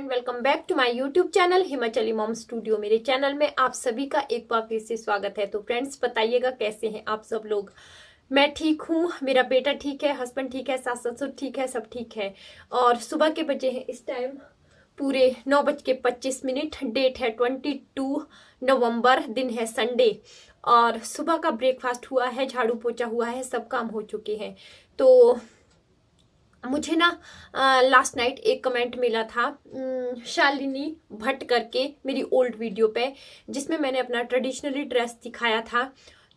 Welcome back to my YouTube channel Himachali mom studio. मेरे channel में आप सभी का एक बार फिर से स्वागत है। तो फ्रेंड्स, बताइएगा कैसे हैं आप सब लोग। मैं ठीक हूँ, मेरा बेटा ठीक है, हस्बैंड ठीक है, सास ससुर ठीक है, सब ठीक है। और सुबह के बजे हैं इस टाइम पूरे 9:25। डेट है 22 नवंबर, दिन है संडे। और सुबह का ब्रेकफास्ट हुआ है, झाड़ू पोछा हुआ है, सब काम हो चुके हैं। तो मुझे ना लास्ट नाइट एक कमेंट मिला था शालिनी भट्ट करके, मेरी ओल्ड वीडियो पे, जिसमें मैंने अपना ट्रेडिशनली ड्रेस दिखाया था।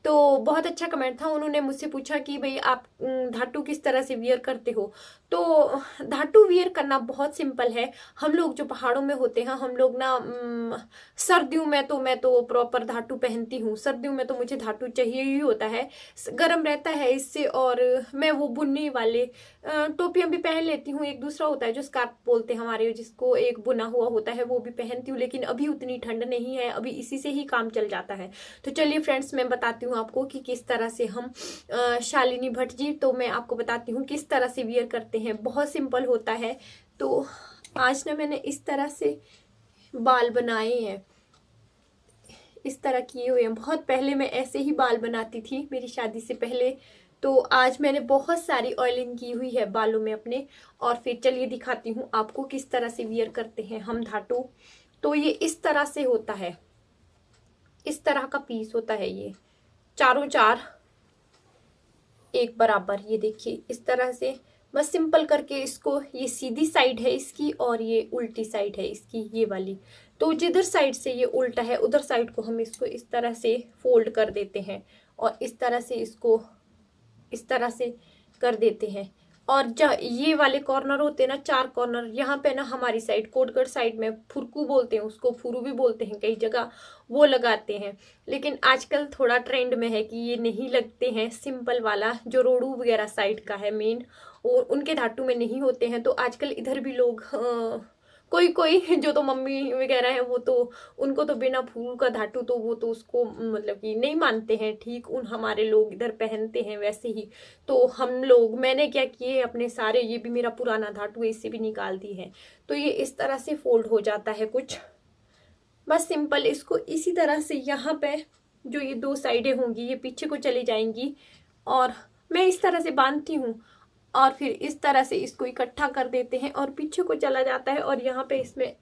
तो बहुत अच्छा कमेंट था। उन्होंने मुझसे पूछा कि भाई आप धाटू किस तरह से वियर करते हो। तो धाटू वियर करना बहुत सिंपल है। हम लोग जो पहाड़ों में होते हैं, हम लोग ना सर्दियों में तो मैं तो प्रॉपर धाटू पहनती हूँ। सर्दियों में तो मुझे धाटू चाहिए ही होता है, गर्म रहता है इससे। और मैं वो बुनने वाले टोपियां भी पहन लेती हूँ। एक दूसरा होता है जो स्कार्फ बोलते हैं हमारे, जिसको एक बुना हुआ होता है, वो भी पहनती हूँ। लेकिन अभी उतनी ठंड नहीं है, अभी इसी से ही काम चल जाता है। तो चलिए फ्रेंड्स, मैं बताती हूँ आपको कि किस तरह से हम शालिनी भट्ट जी, तो मैं आपको बताती हूँ किस तरह से वियर करते हैं। बहुत सिंपल होता है। तो आज ना मैंने इस तरह से बाल बनाए हैं, इस तरह किए हुए हैं। बहुत पहले मैं ऐसे ही बाल बनाती थी, मेरी शादी से पहले। तो आज मैंने बहुत सारी ऑयलिंग की हुई है बालों में अपने। और फिर चलिए दिखाती हूँ आपको किस तरह से वियर करते हैं हम धाटू। तो ये इस तरह से होता है, इस तरह का पीस होता है। ये चारों चार एक बराबर, ये देखिए इस तरह से बस सिंपल करके इसको, ये सीधी साइड है इसकी और ये उल्टी साइड है इसकी, ये वाली। तो जिधर साइड से ये उल्टा है उधर साइड को हम इसको इस तरह से फोल्ड कर देते हैं और इस तरह से इसको इस तरह से कर देते हैं। और ये वाले कॉर्नर होते हैं ना, चार कॉर्नर, यहाँ पे ना हमारी साइड कोटगढ़ साइड में फुरकू बोलते हैं उसको, फुरू भी बोलते हैं कई जगह, वो लगाते हैं। लेकिन आजकल थोड़ा ट्रेंड में है कि ये नहीं लगते हैं। सिंपल वाला जो रोडू वगैरह साइड का है मेन, और उनके धाटू में नहीं होते हैं। तो आजकल इधर भी लोग कोई कोई जो तो मम्मी वगैरह है, वो तो उनको तो बिना फूल का धाटू, तो वो तो उसको मतलब कि नहीं मानते हैं। ठीक, उन हमारे लोग इधर पहनते हैं वैसे ही। तो हम लोग, मैंने क्या किए अपने सारे, ये भी मेरा पुराना धाटू है, इससे भी निकाल दी है। तो ये इस तरह से फोल्ड हो जाता है कुछ, बस सिंपल। इसको इसी तरह से यहाँ पे जो ये दो साइडें होंगी ये पीछे को चली जाएंगी और मैं इस तरह से बांधती हूँ। और फिर इस तरह से इसको इकट्ठा कर देते हैं और पीछे को चला जाता है। और यहाँ पे इसमें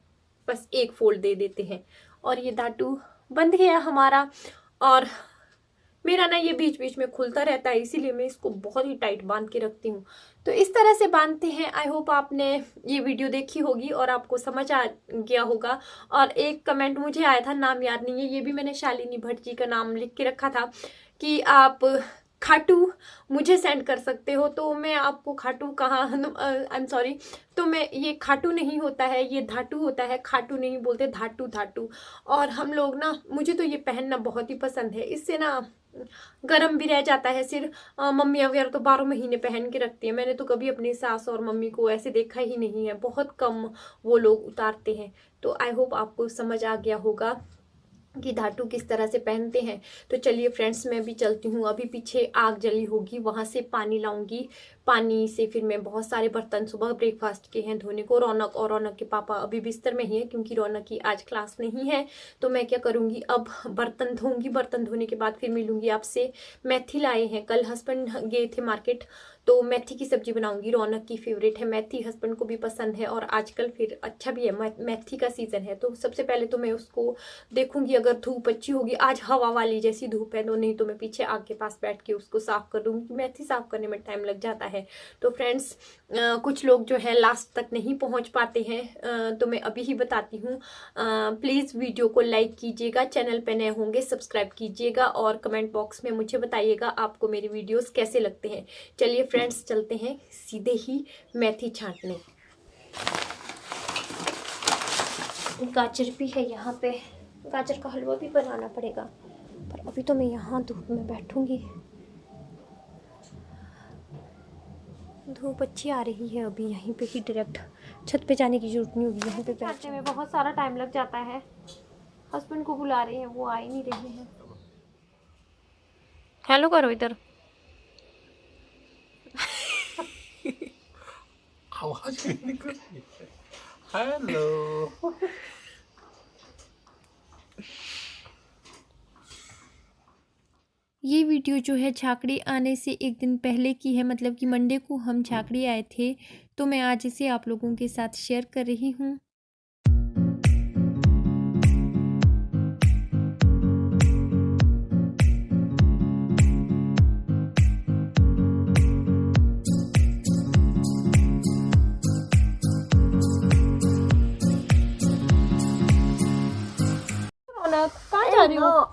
बस एक फोल्ड दे देते हैं और ये धाटू बंध गया हमारा। और मेरा ना ये बीच बीच में खुलता रहता है, इसीलिए मैं इसको बहुत ही टाइट बांध के रखती हूँ। तो इस तरह से बांधते हैं। आई होप आपने ये वीडियो देखी होगी और आपको समझ आ गया होगा। और एक कमेंट मुझे आया था, नाम याद नहीं है, ये भी मैंने शालिनी भट्ट जी का नाम लिख के रखा था कि आप खाटू मुझे सेंड कर सकते हो। तो मैं आपको खाटू कहाँ, आई एम सॉरी। तो मैं, ये खाटू नहीं होता है, ये धाटू होता है, खाटू नहीं बोलते, धाटू धाटू। और हम लोग ना, मुझे तो ये पहनना बहुत ही पसंद है। इससे ना गरम भी रह जाता है सिर। मम्मी वगैरह तो 12 महीने पहन के रखती है। मैंने तो कभी अपनी सास और मम्मी को ऐसे देखा ही नहीं है, बहुत कम वो लोग उतारते हैं। तो आई होप आपको समझ आ गया होगा कि धाटू किस तरह से पहनते हैं। तो चलिए फ्रेंड्स, मैं भी चलती हूँ। अभी पीछे आग जली होगी, वहां से पानी लाऊंगी। पानी से फिर मैं बहुत सारे बर्तन सुबह ब्रेकफास्ट के हैं धोने को। रौनक और रौनक के पापा अभी बिस्तर में ही है, क्योंकि रौनक की आज क्लास नहीं है। तो मैं क्या करूंगी, अब बर्तन धोऊंगी। बर्तन धोने के बाद फिर मिलूंगी आपसे। मेथी लाए हैं, कल हस्बैंड गए थे मार्केट, तो मेथी की सब्जी बनाऊंगी। रौनक की फेवरेट है मेथी, हस्बैंड को भी पसंद है और आजकल फिर अच्छा भी है, मेथी का सीजन है। तो सबसे पहले तो मैं उसको देखूंगी, अगर धूप अच्छी होगी, आज हवा वाली जैसी धूप है, तो नहीं तो मैं पीछे आग के पास बैठ के उसको साफ कर दूंगी। मेथी साफ करने में टाइम लग जाता है। तो फ्रेंड्स, कुछ लोग जो है लास्ट तक नहीं पहुंच पाते हैं, तो मैं अभी ही बताती हूँ। प्लीज वीडियो को लाइक कीजिएगा, चैनल पे नए होंगे सब्सक्राइब कीजिएगा और कमेंट बॉक्स में मुझे बताइएगा आपको मेरे वीडियोस कैसे लगते हैं। चलिए फ्रेंड्स, चलते हैं सीधे ही मेथी छांटने। गाजर भी है यहाँ पे, गाजर का हलवा भी बनाना पड़ेगा। पर अभी तो मैं यहाँ धूप में बैठूंगी, धूप अच्छी आ रही है। अभी यहीं पे ही डायरेक्ट छत पे जाने की जरूरत नहीं होगी, यहीं पे बैठने में बहुत सारा टाइम लग जाता है। हस्बैंड को बुला रहे हैं, वो आ ही नहीं रहे हैं। हेलो करो इधर। आवाज नहीं निकल रही है। हेलो। ये वीडियो जो है झाकड़ी आने से एक दिन पहले की है, मतलब कि मंडे को हम झाकड़ी आए थे, तो मैं आज इसे आप लोगों के साथ शेयर कर रही हूँ। रौनक कहाँ जा रही हो?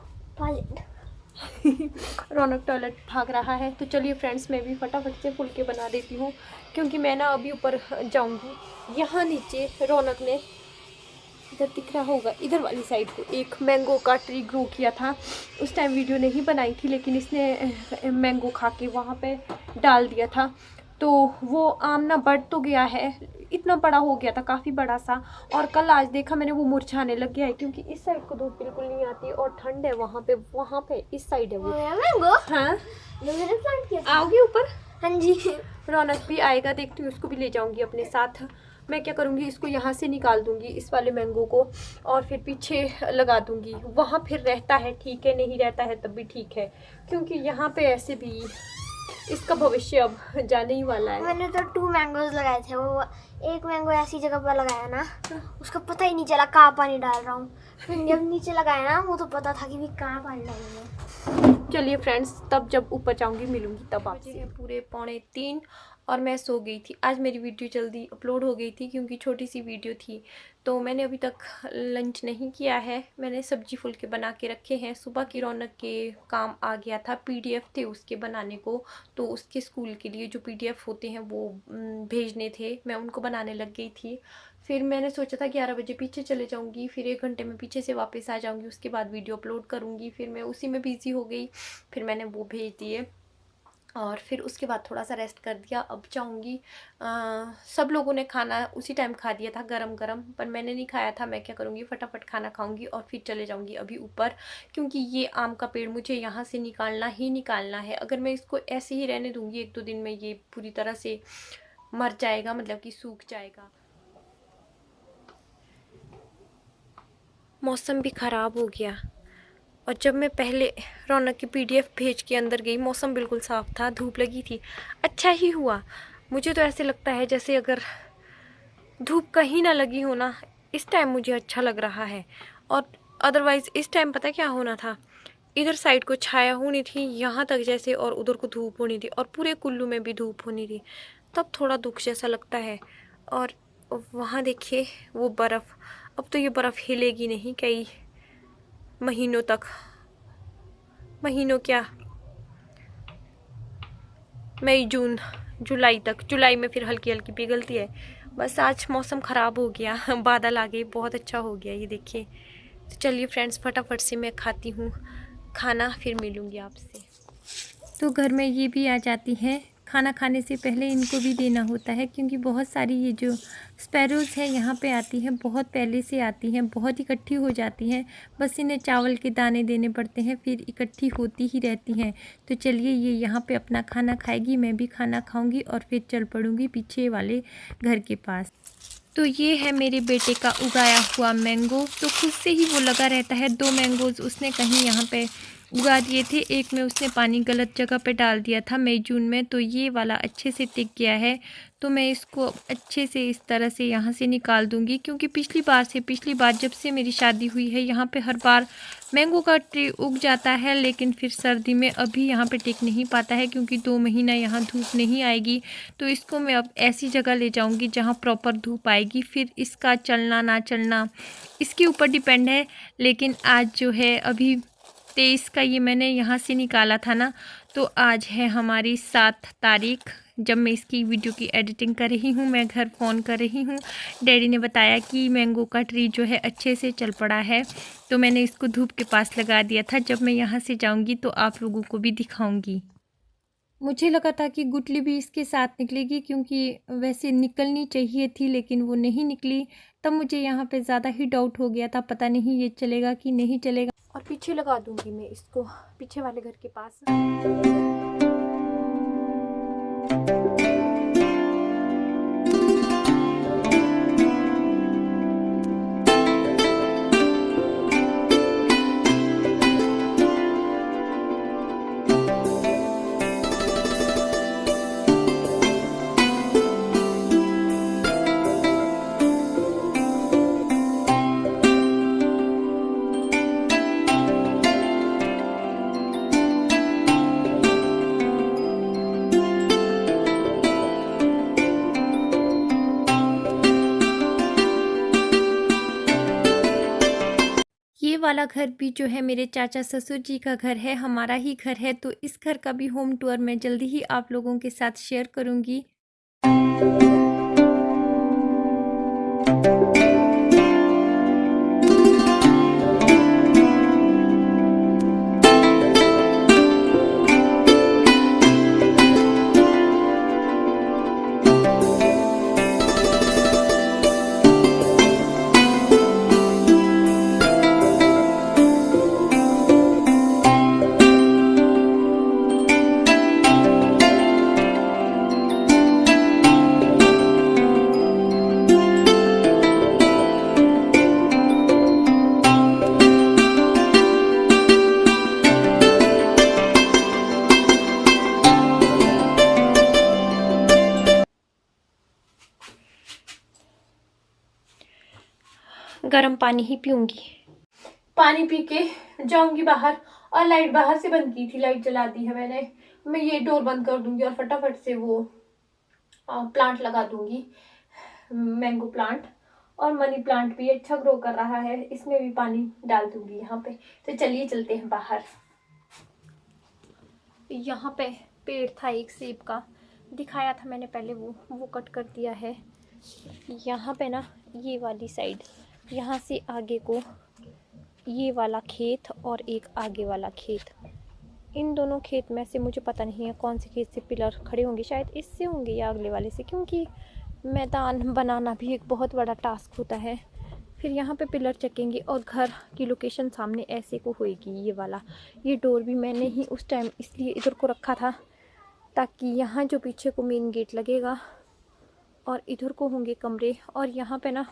रौनक टॉयलेट भाग रहा है। तो चलिए फ्रेंड्स, मैं भी फटाफट से फुलके बना देती हूँ, क्योंकि मैं ना अभी ऊपर जाऊँगी। यहाँ नीचे रौनक ने, इधर दिख रहा होगा, इधर वाली साइड को एक मैंगो का ट्री ग्रो किया था। उस टाइम वीडियो नहीं बनाई थी, लेकिन इसने मैंगो खा के वहाँ पे डाल दिया था। तो वो आम ना बढ़ तो गया है, इतना बड़ा हो गया था, काफ़ी बड़ा सा। और कल आज देखा मैंने, वो मुरझाने लग गया है, क्योंकि इस साइड को धूप बिल्कुल नहीं आती और ठंड है वहाँ पे इस साइड है वो मैंगो। हाँ, मैंने प्लांट किया। आओगी ऊपर? हाँ जी। रौनक भी आएगा, देखती हूँ, उसको भी ले जाऊंगी अपने साथ। मैं क्या करूँगी, इसको यहाँ से निकाल दूँगी, इस वाले मैंगो को, और फिर पीछे लगा दूँगी। वहाँ फिर रहता है ठीक है, नहीं रहता है तब भी ठीक है, क्योंकि यहाँ पे ऐसे भी इसका भविष्य अब जाने ही वाला है। मैंने तो 2 मैंगोज लगाए थे, वो एक मैंगो ऐसी जगह पर लगाया ना, उसका पता ही नहीं चला कहाँ पानी डाल रहा हूँ। फिर जब नीचे लगाया ना, वो तो पता था कि भी कहाँ पानी डालूंगा। चलिए फ्रेंड्स, तब जब ऊपर जाऊंगी मिलूंगी तब आपसे। पूरे 2:45 और मैं सो गई थी। आज मेरी वीडियो जल्दी अपलोड हो गई थी, क्योंकि छोटी सी वीडियो थी। तो मैंने अभी तक लंच नहीं किया है, मैंने सब्जी फुलके बना के रखे हैं। सुबह की रौनक के काम आ गया था, पीडीएफ थे उसके बनाने को, तो उसके स्कूल के लिए जो पीडीएफ होते हैं वो भेजने थे, मैं उनको बनाने लग गई थी। फिर मैंने सोचा था 11 बजे पीछे चले जाऊंगी, फिर 1 घंटे में पीछे से वापस आ जाऊंगी, उसके बाद वीडियो अपलोड करूंगी। फिर मैं उसी में बिज़ी हो गई, फिर मैंने वो भेज दिए और फिर उसके बाद थोड़ा सा रेस्ट कर दिया। अब जाऊंगी, सब लोगों ने खाना उसी टाइम खा दिया था गरम गरम, पर मैंने नहीं खाया था। मैं क्या करूँगी, फटाफट खाना खाऊंगी और फिर चले जाऊंगी अभी ऊपर, क्योंकि ये आम का पेड़ मुझे यहाँ से निकालना ही निकालना है। अगर मैं इसको ऐसे ही रहने दूंगी 1-2 दिन में ये पूरी तरह से मर जाएगा, मतलब कि सूख जाएगा। मौसम भी ख़राब हो गया, और जब मैं पहले रौनक की पीडीएफ भेज के अंदर गई, मौसम बिल्कुल साफ़ था, धूप लगी थी। अच्छा ही हुआ, मुझे तो ऐसे लगता है जैसे अगर धूप कहीं ना लगी हो ना, इस टाइम मुझे अच्छा लग रहा है। और अदरवाइज़ इस टाइम पता क्या होना था, इधर साइड को छाया होनी थी यहाँ तक जैसे, और उधर को धूप होनी थी, और पूरे कुल्लू में भी धूप होनी थी, तब थोड़ा दुख जैसा लगता है। और वहाँ देखिए वो बर्फ़, अब तो ये बर्फ़ हिलेगी नहीं कई महीनों तक, महीनों क्या, मई जून जुलाई तक। जुलाई में फिर हल्की हल्की पिघलती है। बस आज मौसम ख़राब हो गया, बादल आ गए, बहुत अच्छा हो गया ये देखिए। तो चलिए फ्रेंड्स, फटाफट से मैं खाती हूँ खाना, फिर मिलूँगी आपसे। तो घर में ये भी आ जाती है, खाना खाने से पहले इनको भी देना होता है, क्योंकि बहुत सारी ये जो स्पैरोज़ है यहाँ पे आती हैं, बहुत पहले से आती हैं, बहुत इकट्ठी हो जाती हैं। बस इन्हें चावल के दाने देने पड़ते हैं, फिर इकट्ठी होती ही रहती हैं। तो चलिए, ये यहाँ पे अपना खाना खाएगी, मैं भी खाना खाऊंगी और फिर चल पड़ूंगी पीछे वाले घर के पास। तो ये है मेरे बेटे का उगाया हुआ मैंगो, तो खुद से ही वो लगा रहता है। 2 मैंगोज़ उसने कहीं यहाँ पे उगा दिए थे, एक में उसने पानी गलत जगह पे डाल दिया था मई जून में, तो ये वाला अच्छे से टिक गया है। तो मैं इसको अच्छे से इस तरह से यहाँ से निकाल दूँगी, क्योंकि पिछली बार जब से मेरी शादी हुई है, यहाँ पे हर बार मैंगो का ट्री उग जाता है, लेकिन फिर सर्दी में अभी यहाँ पे टिक नहीं पाता है, क्योंकि 2 महीना यहाँ धूप नहीं आएगी। तो इसको मैं अब ऐसी जगह ले जाऊँगी जहाँ प्रॉपर धूप आएगी, फिर इसका चलना ना चलना इसके ऊपर डिपेंड है। लेकिन आज जो है अभी 23 का ये मैंने यहाँ से निकाला था ना, तो आज है हमारी 7 तारीख, जब मैं इसकी वीडियो की एडिटिंग कर रही हूँ, मैं घर फ़ोन कर रही हूँ, डैडी ने बताया कि मैंगो का ट्री जो है अच्छे से चल पड़ा है, तो मैंने इसको धूप के पास लगा दिया था। जब मैं यहाँ से जाऊँगी तो आप लोगों को भी दिखाऊँगी। मुझे लगा था कि गुटली भी इसके साथ निकलेगी, क्योंकि वैसे निकलनी चाहिए थी लेकिन वो नहीं निकली। तब मुझे यहाँ पे ज़्यादा ही डाउट हो गया था, पता नहीं ये चलेगा कि नहीं चलेगा। और पीछे लगा दूँगी मैं इसको, पीछे वाले घर के पास। ये वाला घर भी जो है मेरे चाचा ससुर जी का घर है, हमारा ही घर है। तो इस घर का भी होम टूर मैं जल्दी ही आप लोगों के साथ शेयर करूँगी। गर्म पानी ही पीऊंगी, पानी पी के जाऊंगी बाहर। और लाइट बाहर से बंद की थी, लाइट जला दी है मैंने। मैं ये डोर बंद कर दूंगी और फटाफट से वो प्लांट लगा दूंगी, मैंगो प्लांट। और मनी प्लांट भी अच्छा ग्रो कर रहा है, इसमें भी पानी डाल दूंगी यहाँ पे। तो चलिए चलते हैं बाहर। यहाँ पे पेड़ था एक सेब का, दिखाया था मैंने पहले, वो कट कर दिया है। यहाँ पे ना ये वाली साइड, यहाँ से आगे को ये वाला खेत और एक आगे वाला खेत, इन दोनों खेत में से मुझे पता नहीं है कौन से खेत से पिलर खड़े होंगे, शायद इससे होंगे या अगले वाले से, क्योंकि मैदान बनाना भी एक बहुत बड़ा टास्क होता है। फिर यहाँ पे पिलर चकेंगे और घर की लोकेशन सामने ऐसे को होएगी। ये वाला, ये डोर भी मैंने ही उस टाइम इसलिए इधर को रखा था ताकि यहाँ जो पीछे को मेन गेट लगेगा और इधर को होंगे कमरे। और यहाँ पे ना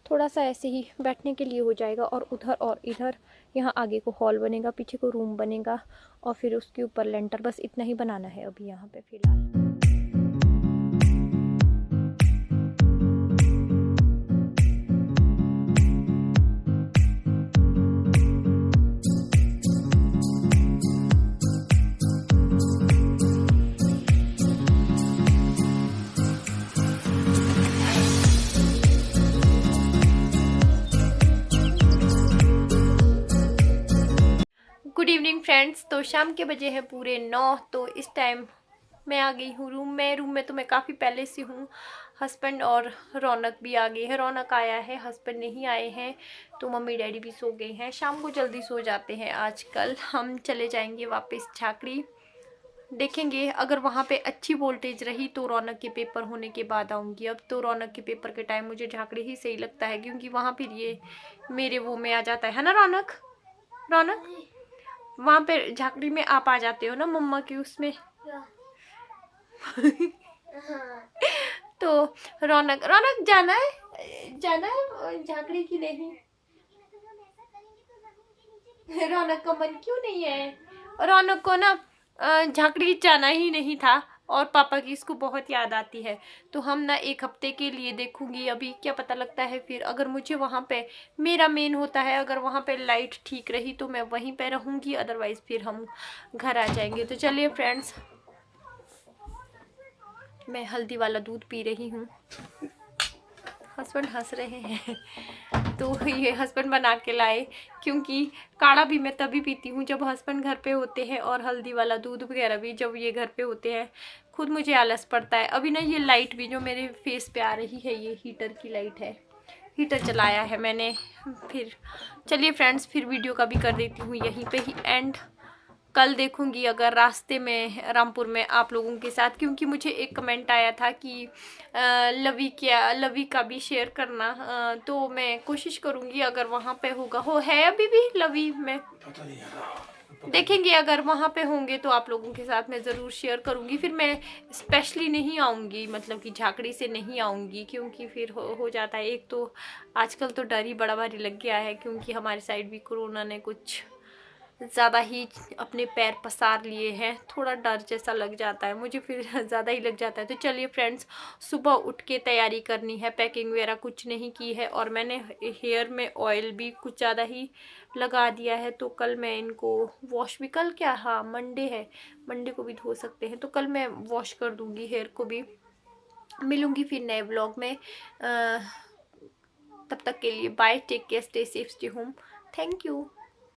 थोड़ा सा ऐसे ही बैठने के लिए हो जाएगा, और उधर और इधर यहाँ आगे को हॉल बनेगा, पीछे को रूम बनेगा, और फिर उसके ऊपर लेंटर। बस इतना ही बनाना है अभी यहाँ पे फिलहाल। Good evening friends. तो शाम के बजे हैं पूरे 9। तो इस टाइम मैं आ गई हूँ रूम में तो मैं काफ़ी पहले से हूँ। हस्बैंड और रौनक भी आ गए हैं। रौनक आया है, हस्बैंड नहीं आए हैं। तो मम्मी डैडी भी सो गए हैं, शाम को जल्दी सो जाते हैं आजकल। हम चले जाएंगे वापस झाकड़ी, देखेंगे अगर वहाँ पे अच्छी वोल्टेज रही तो रौनक के पेपर होने के बाद आऊँगी। अब तो रौनक के पेपर के टाइम मुझे झाकड़ी ही सही लगता है, क्योंकि वहाँ फिर ये मेरे वो में आ जाता है ना रौनक। रौनक वहाँ पे झाकड़ी में आप आ जाते हो ना मम्मा के उसमें। तो रौनक जाना है झाकड़ी की नहीं। रौनक का मन क्यों नहीं है? रौनक को ना झाकड़ी जाना ही नहीं था, और पापा की इसको बहुत याद आती है। तो हम ना 1 हफ्ते के लिए देखूंगी, अभी क्या पता लगता है। फिर अगर मुझे वहाँ पे मेरा मेन होता है, अगर वहाँ पे लाइट ठीक रही तो मैं वहीं पे रहूंगी, अदरवाइज फिर हम घर आ जाएंगे। तो चलिए फ्रेंड्स, मैं हल्दी वाला दूध पी रही हूँ, हस्बैंड हंस रहे हैं। तो ये हस्बैंड बना के लाए, क्योंकि काढ़ा भी मैं तभी पीती हूँ जब हस्बैंड घर पे होते हैं, और हल्दी वाला दूध वगैरह भी जब ये घर पे होते हैं। खुद मुझे आलस पड़ता है। अभी ना ये लाइट भी जो मेरे फेस पे आ रही है, ये हीटर की लाइट है, हीटर चलाया है मैंने। फिर चलिए फ्रेंड्स, फिर वीडियो का भी कर देती हूँ यहीं पे ही एंड। कल देखूंगी अगर रास्ते में रामपुर में आप लोगों के साथ, क्योंकि मुझे एक कमेंट आया था कि लवी का भी शेयर करना, तो मैं कोशिश करूंगी अगर वहाँ पे होगा। हो है अभी भी लवी में, देखेंगे अगर वहाँ पे होंगे तो आप लोगों के साथ मैं ज़रूर शेयर करूँगी। फिर मैं स्पेशली नहीं आऊँगी, मतलब कि झाकड़ी से नहीं आऊँगी, क्योंकि फिर हो जाता है। एक तो आजकल तो डर ही बड़ा भारी लग गया है, क्योंकि हमारे साइड भी कोरोना ने कुछ ज़्यादा ही अपने पैर पसार लिए हैं। थोड़ा डर जैसा लग जाता है मुझे, फिर ज़्यादा ही लग जाता है। तो चलिए फ्रेंड्स, सुबह उठ के तैयारी करनी है, पैकिंग वगैरह कुछ नहीं की है, और मैंने हेयर में ऑयल भी कुछ ज़्यादा ही लगा दिया है। तो कल मैं इनको वॉश भी, कल क्या, हाँ मंडे है, मंडे को भी धो सकते हैं, तो कल मैं वॉश कर दूँगी हेयर को भी। मिलूँगी फिर नए ब्लॉग में, तब तक के लिए bye, take care, stay safe, stay home, thank you.